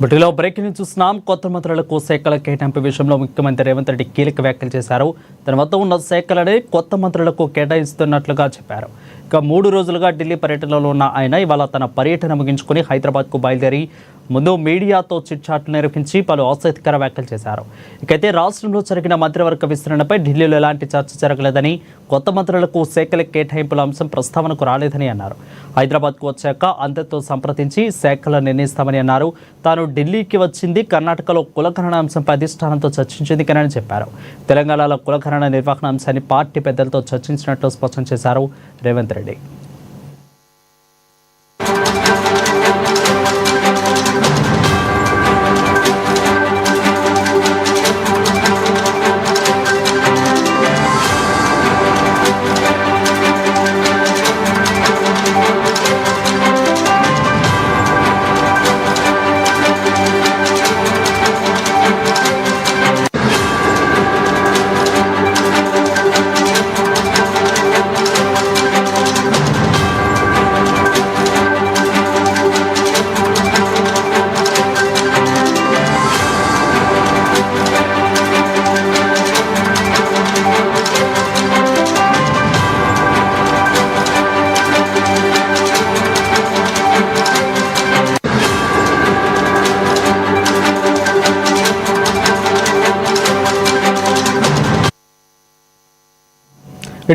బుటిలో breaking news చూస్తున్నాం. కొత్త మంత్రులకు శాఖల కేటాయింపు విషయంలో ముఖ్యమంత్రి రేవంత్ రెడ్డి కీలక వ్యాఖ్యలు చేశారు. తన వద్ద ఉన్న శాఖలనే కొత్త మంత్రులకు కేటాయిస్తున్నట్లుగా చెప్పారు. ఇక 3 రోజులుగా ఢిల్లీ పర్యటనలో ఉన్న ఆయన ఇవాళ తన పర్యటన ముగించుకుని హైదరాబాద్కు బయలుదేరి ముందు మీడియాతో చిట్చాట్లు నిర్వహించి పలు ఆసక్తికర వ్యాఖ్యలు చేశారు. ఇకైతే రాష్ట్రంలో జరిగిన మంత్రివర్గ విస్తరణపై ఢిల్లీలో ఎలాంటి చర్చ జరగలేదని, కొత్త మంత్రులకు శాఖల కేటాయింపుల అంశం ప్రస్తావనకు రాలేదని అన్నారు. హైదరాబాద్కు వచ్చాక అందరితో సంప్రదించి శాఖలు నిర్ణయిస్తామని అన్నారు. తాను ఢిల్లీకి వచ్చింది కర్ణాటకలో కులగణన అంశంపై అధిష్టానంతో చర్చించింది అని చెప్పారు. తెలంగాణలో కులగణన నిర్వహణ అంశాన్ని పార్టీ పెద్దలతో చర్చించినట్లు స్పష్టం చేశారు రేవంత్ రెడ్డి.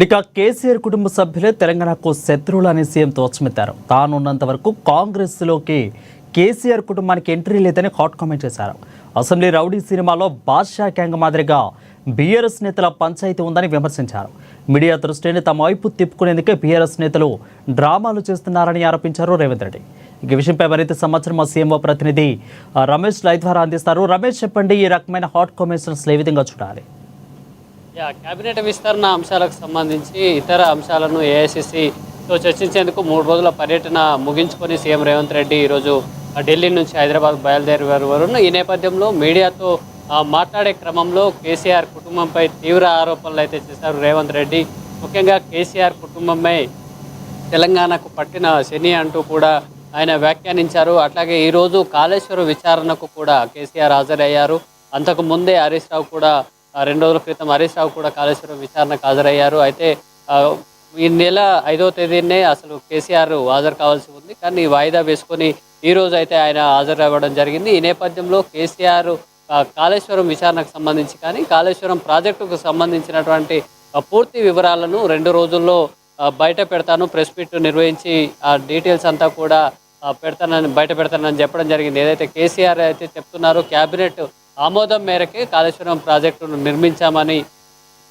ఇక కేసీఆర్ కుటుంబ సభ్యులే తెలంగాణకు శత్రువులు అని సీఎం తోచమెత్తారు. తానున్నంత వరకు కాంగ్రెస్లోకి కేసీఆర్ కుటుంబానికి ఎంట్రీ లేదని హాట్ కామెంట్ చేశారు. అసెంబ్లీ రౌడీ సినిమాలో బాద్షా గ్యాంగ్ మాదిరిగా బీఆర్ఎస్ నేతల పంచాయతీ ఉందని విమర్శించారు. మీడియా దృష్టిని తమ వైపు తిప్పుకునేందుకే బీఆర్ఎస్ నేతలు డ్రామాలు చేస్తున్నారని ఆరోపించారు రేవంత్ రెడ్డి. ఈ విషయంపై మరింత సమాచారం మా సీఎంఓ ప్రతినిధి రమేష్ లైవ్ ద్వారా అందిస్తారు. రమేష్, చెప్పండి, ఈ రకమైన హాట్ కామెంట్స్ ఏ విధంగా చూడాలి? కేబినెట్ విస్తరణ అంశాలకు సంబంధించి ఇతర అంశాలను ఏఐసిసితో చర్చించేందుకు 3 రోజుల పర్యటన ముగించుకొని సీఎం రేవంత్ రెడ్డి ఈరోజు ఢిల్లీ నుంచి హైదరాబాద్ బయలుదేరేవారు. ఈ నేపథ్యంలో మీడియాతో మాట్లాడే క్రమంలో కేసీఆర్ కుటుంబంపై తీవ్ర ఆరోపణలు అయితే చేశారు రేవంత్ రెడ్డి. ముఖ్యంగా కేసీఆర్ కుటుంబమే తెలంగాణకు పట్టిన శని అంటూ కూడా ఆయన వ్యాఖ్యానించారు. అట్లాగే ఈరోజు కాళేశ్వరం విచారణకు కూడా కేసీఆర్ హాజరయ్యారు. అంతకు ముందే హరీష్ రావు కూడా 2 రోజుల క్రితం హరీష్ రావు కూడా కాళేశ్వరం విచారణకు హాజరయ్యారు. అయితే ఈ నెల 5వ తేదీనే అసలు కేసీఆర్ హాజరు కావాల్సి ఉంది, కానీ వాయిదా వేసుకొని ఈ రోజు అయితే ఆయన హాజరవ్వడం జరిగింది. ఈ నేపథ్యంలో కేసీఆర్ కాళేశ్వరం విచారణకు సంబంధించి కానీ కాళేశ్వరం ప్రాజెక్టుకు సంబంధించినటువంటి పూర్తి వివరాలను 2 రోజుల్లో బయట పెడతాను, ప్రెస్ మీట్ నిర్వహించి ఆ డీటెయిల్స్ అంతా కూడా బయట పెడతానని చెప్పడం జరిగింది. ఏదైతే కేసీఆర్ అయితే చెప్తున్నారో క్యాబినెట్ ఆమోదం మేరకే కాళేశ్వరం ప్రాజెక్టును నిర్మించామని,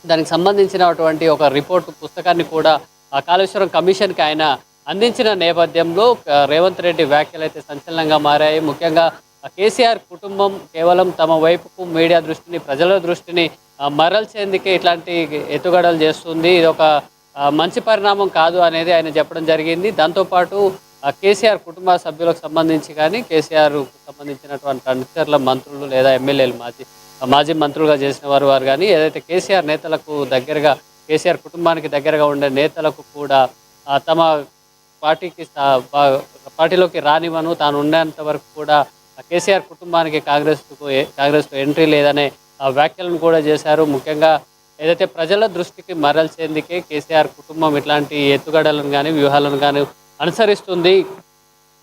దానికి సంబంధించినటువంటి ఒక రిపోర్టు పుస్తకాన్ని కూడా ఆ కాళేశ్వరం కమిషన్కి ఆయన అందించిన నేపథ్యంలో రేవంత్ రెడ్డి వ్యాఖ్యలు అయితే సంచలనంగా మారాయి. ముఖ్యంగా కేసీఆర్ కుటుంబం కేవలం తమ వైపుకు మీడియా దృష్టిని, ప్రజల దృష్టిని మరల్చేందుకే ఇట్లాంటి ఎత్తుగడలు చేస్తుంది, ఇది ఒక మంచి పరిణామం కాదు అనేది ఆయన చెప్పడం జరిగింది. దాంతోపాటు కేసీఆర్ కుటుంబ సభ్యులకు సంబంధించి కానీ కేసీఆర్కు సంబంధించినటువంటి అనుచరుల మంత్రులు లేదా ఎమ్మెల్యేలు మాజీ మంత్రులుగా చేసిన వారు కానీ ఏదైతే కేసీఆర్ నేతలకు దగ్గరగా, కేసీఆర్ కుటుంబానికి దగ్గరగా ఉండే నేతలకు కూడా తమ పార్టీలోకి రానివ్వను, తాను ఉండేంత వరకు కూడా కేసీఆర్ కుటుంబానికి కాంగ్రెస్లో ఎంట్రీ లేదనే వ్యాఖ్యలను కూడా చేశారు. ముఖ్యంగా ఏదైతే ప్రజల దృష్టికి మరల్చేందుకే కేసీఆర్ కుటుంబం ఇట్లాంటి ఎత్తుగడలను కానీ వ్యూహాలను కానీ అనుసరిస్తుంది.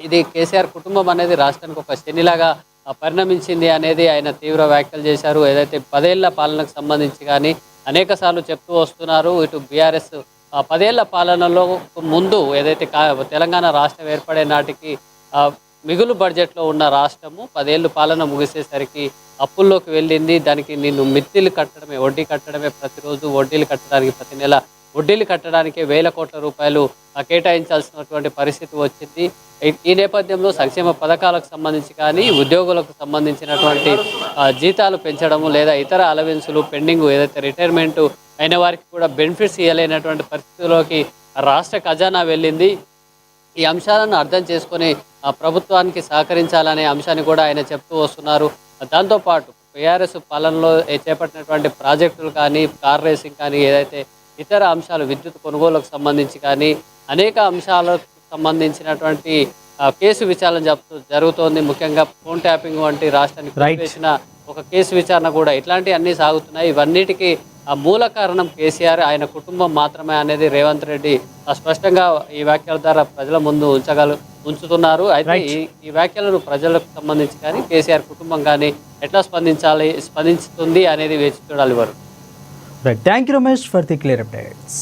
ఇది కేసీఆర్ కుటుంబం అనేది రాష్ట్రానికి ఒక శనిలాగా పరిణమించింది అనేది ఆయన తీవ్ర వ్యాఖ్యలు చేశారు. ఏదైతే 10 ఏళ్ల పాలనకు సంబంధించి కానీ అనేక సార్లు చెప్తూ వస్తున్నారు. ఇటు బీఆర్ఎస్ 10 ఏళ్ల పాలనలో ముందు ఏదైతే తెలంగాణ రాష్ట్రం ఏర్పడే నాటికి మిగులు బడ్జెట్లో ఉన్న రాష్ట్రము 10 ఏళ్ళు పాలన ముగిసేసరికి అప్పుల్లోకి వెళ్ళింది. దానికి నిన్ను మిత్తిలు కట్టడమే, వడ్డీ కట్టడమే, ప్రతిరోజు వడ్డీలు కట్టడానికి, ప్రతి నెల వడ్డీలు కట్టడానికి 1000 కోట్ల రూపాయలు కేటాయించాల్సినటువంటి పరిస్థితి వచ్చింది. ఈ నేపథ్యంలో సంక్షేమ పథకాలకు సంబంధించి కానీ ఉద్యోగులకు సంబంధించినటువంటి జీతాలు పెంచడము లేదా ఇతర అలవెన్సులు పెండింగ్, ఏదైతే రిటైర్మెంట్ అయిన వారికి కూడా బెనిఫిట్స్ ఇవ్వలేనటువంటి పరిస్థితిలోకి రాష్ట్ర ఖజానా వెళ్ళింది. ఈ అంశాలను అర్థం చేసుకొని ప్రభుత్వానికి సహకరించాలనే అంశాన్ని కూడా ఆయన చెప్తూ వస్తున్నారు. దాంతోపాటు బీఆర్ఎస్ పాలనలో చేపట్టినటువంటి ప్రాజెక్టులు కానీ, కార్ రేసింగ్ కానీ, ఏదైతే ఇతర అంశాలు విద్యుత్ కొనుగోలుకు సంబంధించి కానీ అనేక అంశాలకు సంబంధించినటువంటి కేసు విచారణ జరుగుతోంది. ముఖ్యంగా ఫోన్ ట్యాపింగ్ వంటి రాష్ట్రానికి Right. వేసిన ఒక కేసు విచారణ కూడా ఇట్లాంటివి అన్నీ సాగుతున్నాయి. ఇవన్నిటికీ మూల కారణం కేసీఆర్, ఆయన కుటుంబం మాత్రమే అనేది రేవంత్ రెడ్డి స్పష్టంగా ఈ వ్యాఖ్యల ద్వారా ప్రజల ముందు ఉంచుతున్నారు. అయితే ఈ వ్యాఖ్యలను ప్రజలకు సంబంధించి కానీ కేసీఆర్ కుటుంబం కానీ ఎట్లా స్పందిస్తుంది అనేది వేచి చూడాలి వారు. Right, thank you Ramesh for the clear updates.